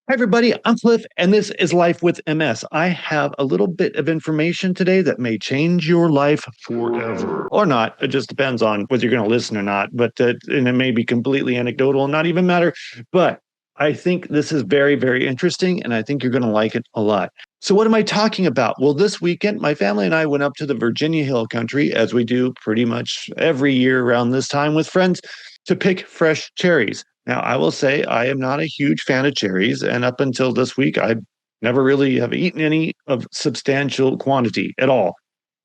Hi, everybody. I'm Cliff, and this is Life with MS. I have a little bit of information today that may change your life forever or not. It just depends on whether you're going to listen or not. And it may be completely anecdotal and not even matter. But I think this is very, very interesting, and I think you're going to like it a lot. So, what am I talking about? Well, this weekend, my family and I went up to the Virginia Hill Country, as we do pretty much every year around this time with friends, to pick fresh cherries. Now, I will say I am not a huge fan of cherries, and up until this week, I never really have eaten any of substantial quantity at all.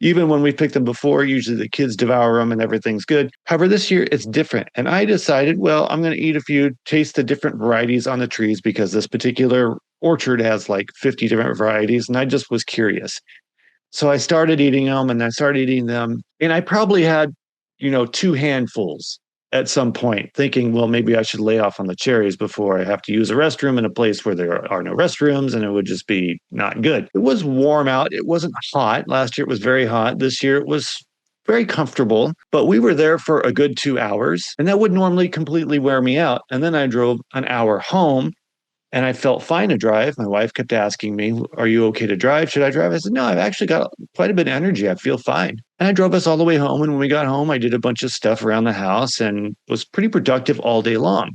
Even when we picked them before, usually the kids devour them and everything's good. However, this year it's different. And I decided, well, I'm going to eat a few, taste the different varieties on the trees because this particular orchard has like 50 different varieties. And I just was curious. So I started eating them and I started eating them. And I probably had, two handfuls at some point, thinking, well, maybe I should lay off on the cherries before I have to use a restroom in a place where there are no restrooms and it would just be not good. It was warm out. It wasn't hot. Last year it was very hot. This year it was very comfortable, but we were there for a good 2 hours and that would normally completely wear me out. And then I drove an hour home and I felt fine to drive. My wife kept asking me, are you okay to drive? Should I drive? I said, no, I've actually got quite a bit of energy. I feel fine. And I drove us all the way home. And when we got home, I did a bunch of stuff around the house and was pretty productive all day long.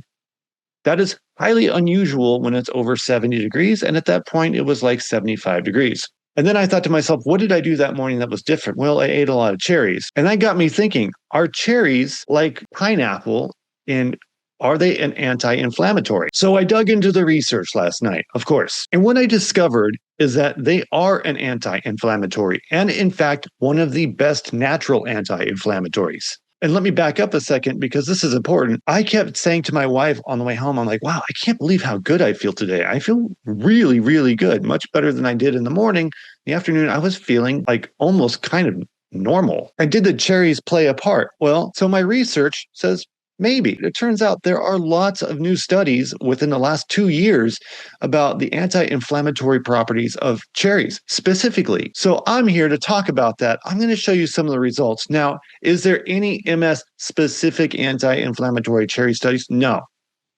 That is highly unusual when it's over 70 degrees. And at that point, it was like 75 degrees. And then I thought to myself, what did I do that morning that was different? Well, I ate a lot of cherries. And that got me thinking, are cherries like pineapple in are they an anti-inflammatory? So I dug into the research last night, of course. And what I discovered is that they are an anti-inflammatory and, in fact, one of the best natural anti-inflammatories. And let me back up a second because this is important. I kept saying to my wife on the way home, I'm like, wow, I can't believe how good I feel today. I feel really, really good, much better than I did in the morning. In the afternoon, I was feeling like almost kind of normal. And did the cherries play a part? Well, so my research says maybe. It turns out there are lots of new studies within the last 2 years about the anti-inflammatory properties of cherries specifically. So I'm here to talk about that. I'm going to show you some of the results. Now, is there any MS specific anti-inflammatory cherry studies? No.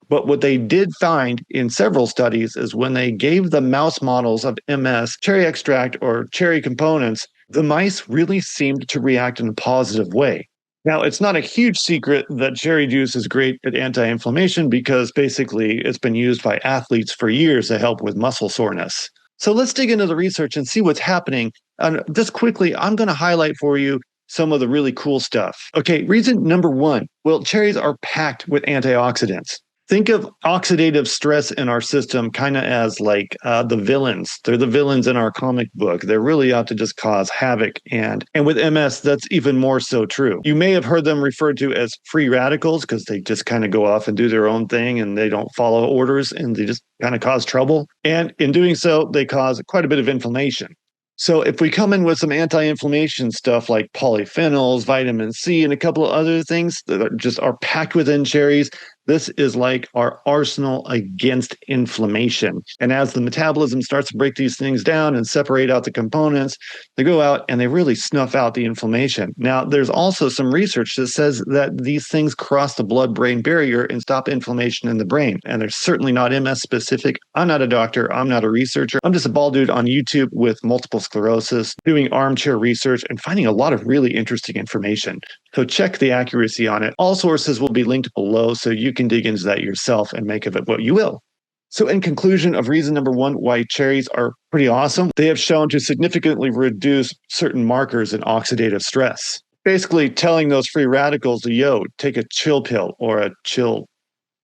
But what they did find in several studies is when they gave the mouse models of MS cherry extract or cherry components, the mice really seemed to react in a positive way. Now, it's not a huge secret that cherry juice is great at anti-inflammation because basically it's been used by athletes for years to help with muscle soreness. So let's dig into the research and see what's happening. And just quickly, I'm going to highlight for you some of the really cool stuff. Okay, reason number one. Well, cherries are packed with antioxidants. Think of oxidative stress in our system kind of as like the villains. They're the villains in our comic book. They're really out to just cause havoc. And with MS, that's even more so true. You may have heard them referred to as free radicals because they just kind of go off and do their own thing and they don't follow orders and they just kind of cause trouble. And in doing so, they cause quite a bit of inflammation. So if we come in with some anti-inflammation stuff like polyphenols, vitamin C, and a couple of other things that just are packed within cherries, this is like our arsenal against inflammation. And as the metabolism starts to break these things down and separate out the components, they go out and they really snuff out the inflammation. Now, there's also some research that says that these things cross the blood-brain barrier and stop inflammation in the brain. And they're certainly not MS specific. I'm not a doctor. I'm not a researcher. I'm just a bald dude on YouTube with multiple sclerosis, doing armchair research and finding a lot of really interesting information. So check the accuracy on it. All sources will be linked below so you can dig into that yourself and make of it what you will. So in conclusion of reason number one, why cherries are pretty awesome, they have shown to significantly reduce certain markers in oxidative stress. Basically telling those free radicals, yo, take a chill pill or a chill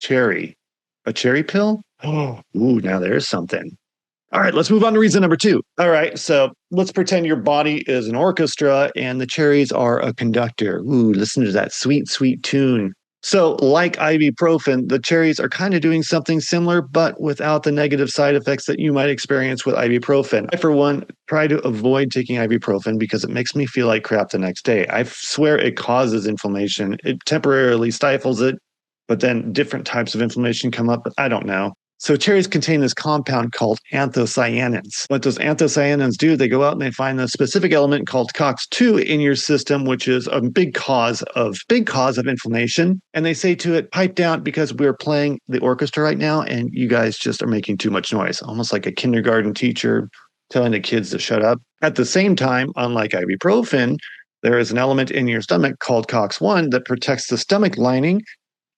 cherry. A cherry pill? Oh, ooh, now there's something. All right, let's move on to reason number two. All right, so let's pretend your body is an orchestra and the cherries are a conductor. Ooh, listen to that sweet, sweet tune. So like ibuprofen, the cherries are kind of doing something similar, but without the negative side effects that you might experience with ibuprofen. I, for one, try to avoid taking ibuprofen because it makes me feel like crap the next day. I swear it causes inflammation. It temporarily stifles it, but then different types of inflammation come up, but I don't know. So cherries contain this compound called anthocyanins. What those anthocyanins do, they go out and they find the specific element called COX-2 in your system, which is a big cause of inflammation. And they say to it, pipe down because we're playing the orchestra right now and you guys just are making too much noise. Almost like a kindergarten teacher telling the kids to shut up. At the same time, unlike ibuprofen, there is an element in your stomach called COX-1 that protects the stomach lining.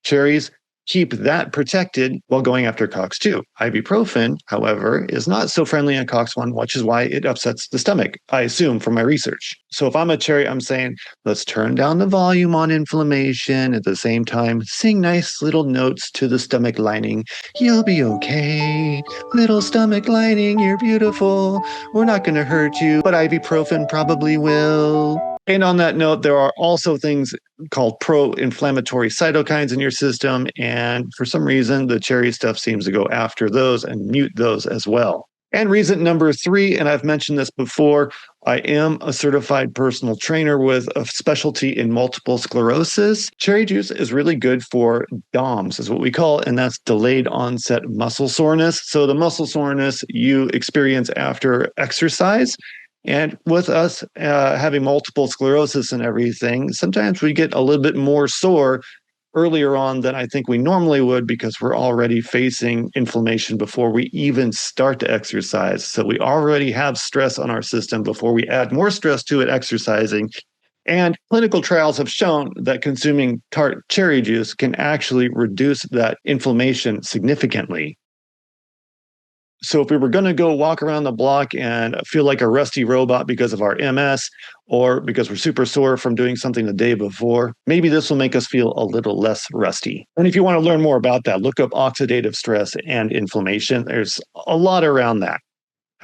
Cherries keep that protected while going after COX-2. Ibuprofen, however, is not so friendly on COX-1, which is why it upsets the stomach, I assume from my research. So if I'm a cherry, I'm saying, let's turn down the volume on inflammation. At the same time, sing nice little notes to the stomach lining. You'll be okay. Little stomach lining, you're beautiful. We're not going to hurt you, but ibuprofen probably will. And on that note, there are also things called pro-inflammatory cytokines in your system. And for some reason, the cherry stuff seems to go after those and mute those as well. And reason number 3, and I've mentioned this before, I am a certified personal trainer with a specialty in multiple sclerosis. Cherry juice is really good for DOMS, is what we call it, and that's delayed onset muscle soreness. So the muscle soreness you experience after exercise. And with us having multiple sclerosis and everything, sometimes we get a little bit more sore earlier on than I think we normally would because we're already facing inflammation before we even start to exercise. So we already have stress on our system before we add more stress to it exercising. And clinical trials have shown that consuming tart cherry juice can actually reduce that inflammation significantly. So if we were going to go walk around the block and feel like a rusty robot because of our MS or because we're super sore from doing something the day before, maybe this will make us feel a little less rusty. And if you want to learn more about that, look up oxidative stress and inflammation. There's a lot around that.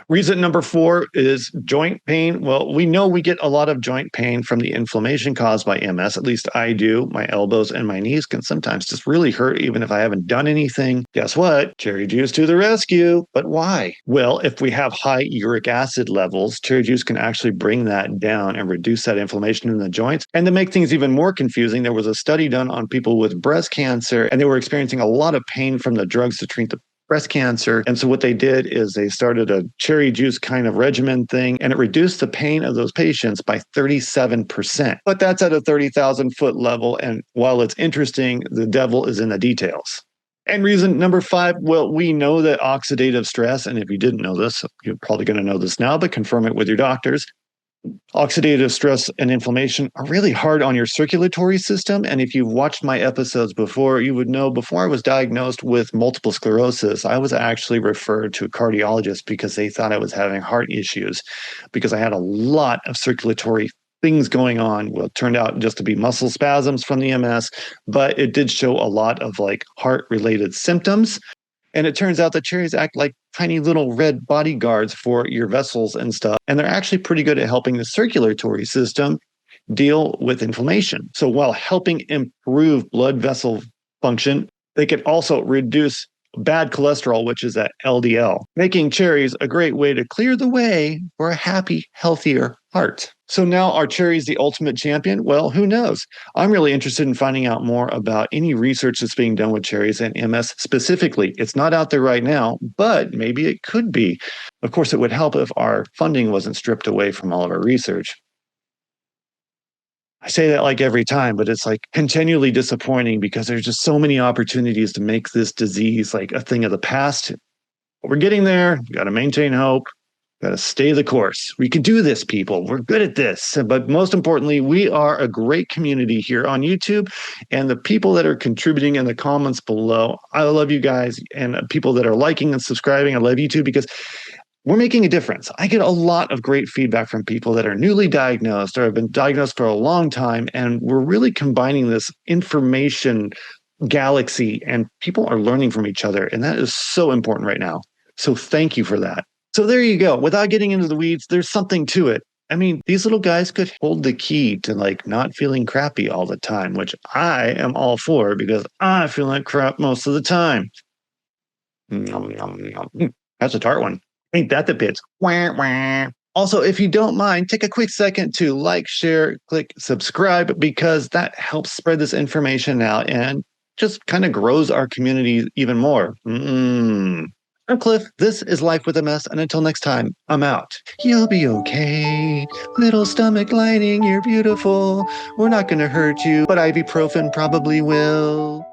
Reason number 4 is joint pain. Well, we know we get a lot of joint pain from the inflammation caused by MS. At least I do. My elbows and my knees can sometimes just really hurt, even if I haven't done anything. Guess what? Cherry juice to the rescue. But why? Well, if we have high uric acid levels, cherry juice can actually bring that down and reduce that inflammation in the joints. And to make things even more confusing, there was a study done on people with breast cancer, and they were experiencing a lot of pain from the drugs to treat the breast cancer. And so what they did is they started a cherry juice kind of regimen thing, and it reduced the pain of those patients by 37%. But that's at a 30,000 foot level. And while it's interesting, the devil is in the details. And reason number 5, well, we know that oxidative stress, and if you didn't know this, you're probably going to know this now, but confirm it with your doctors. Oxidative stress and inflammation are really hard on your circulatory system. And if you've watched my episodes before, you would know before I was diagnosed with multiple sclerosis, I was actually referred to a cardiologist because they thought I was having heart issues because I had a lot of circulatory things going on. Well, it turned out just to be muscle spasms from the MS, but it did show a lot of like heart related symptoms. And it turns out that cherries act like tiny little red bodyguards for your vessels and stuff. And they're actually pretty good at helping the circulatory system deal with inflammation. So while helping improve blood vessel function, they can also reduce bad cholesterol, which is that LDL, making cherries a great way to clear the way for a happy, healthier heart. So now are cherries the ultimate champion? Well, who knows? I'm really interested in finding out more about any research that's being done with cherries and MS specifically. It's not out there right now, but maybe it could be. Of course, it would help if our funding wasn't stripped away from all of our research. I say that like every time, but it's like continually disappointing because there's just so many opportunities to make this disease like a thing of the past. But we're getting there. We got to maintain hope. Got to stay the course. We can do this, people. We're good at this. But most importantly, we are a great community here on YouTube. And the people that are contributing in the comments below, I love you guys. And people that are liking and subscribing, I love you too, because we're making a difference. I get a lot of great feedback from people that are newly diagnosed or have been diagnosed for a long time. And we're really combining this information galaxy, and people are learning from each other. And that is so important right now. So thank you for that. So there you go. Without getting into the weeds, there's something to it. I mean, these little guys could hold the key to like not feeling crappy all the time, which I am all for because I feel like crap most of the time. That's a tart one. Ain't that the bits? Wah, wah. Also, if you don't mind, take a quick second to like, share, click subscribe, because that helps spread this information out. And just kind of grows our community even more. I'm Cliff. This is Life with MS, and until next time, I'm out. You'll be okay. Little stomach lining, you're beautiful. We're not going to hurt you, but ibuprofen probably will.